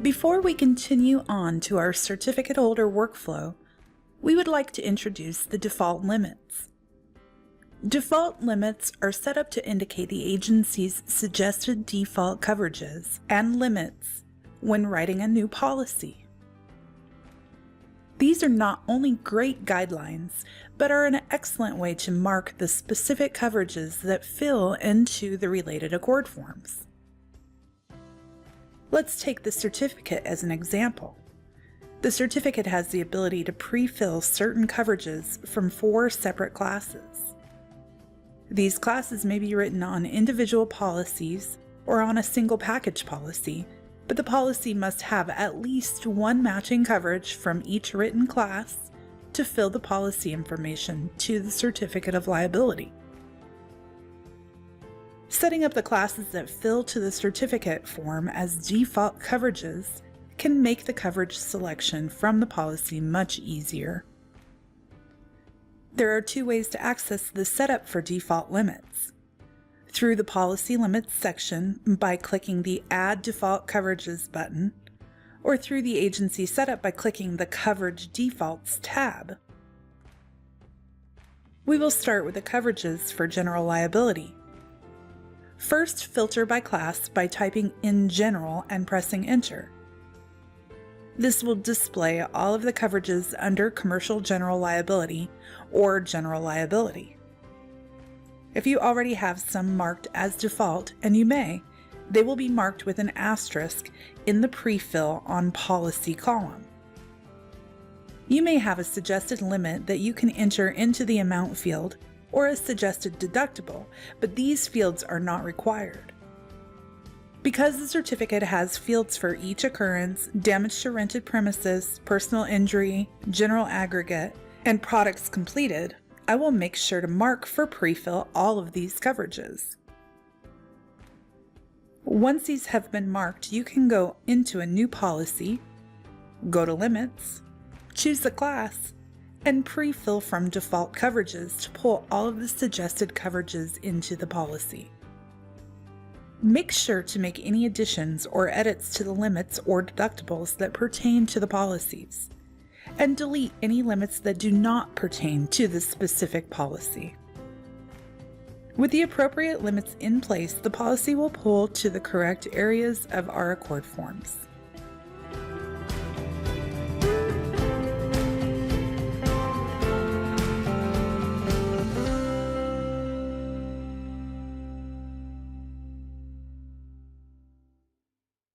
Before we continue on to our certificate holder workflow, we would like to introduce the default limits. Default limits are set up to indicate the agency's suggested default coverages and limits when writing a new policy. These are not only great guidelines, but are an excellent way to mark the specific coverages that fill into the related Accord forms. Let's take the certificate as an example. The certificate has the ability to pre-fill certain coverages from 4 separate classes. These classes may be written on individual policies or on a single package policy, but the policy must have at least one matching coverage from each written class to fill the policy information to the certificate of liability. Setting up the classes that fill to the certificate form as default coverages can make the coverage selection from the policy much easier. There are 2 ways to access the setup for default limits. Through the Policy Limits section by clicking the Add Default Coverages button, or through the Agency Setup by clicking the Coverage Defaults tab. We will start with the coverages for general liability. First, filter by class by typing in General and pressing Enter. This will display all of the coverages under Commercial General Liability or General Liability. If you already have some marked as default, and you may, they will be marked with an asterisk in the pre-fill on Policy column. You may have a suggested limit that you can enter into the amount field or a suggested deductible, but these fields are not required. Because the certificate has fields for each occurrence, damage to rented premises, personal injury, general aggregate, and products completed, I will make sure to mark for pre-fill all of these coverages. Once these have been marked, you can go into a new policy, go to Limits, choose the class, and pre-fill from default coverages to pull all of the suggested coverages into the policy. Make sure to make any additions or edits to the limits or deductibles that pertain to the policies, and delete any limits that do not pertain to the specific policy. With the appropriate limits in place, the policy will pull to the correct areas of our Accord forms.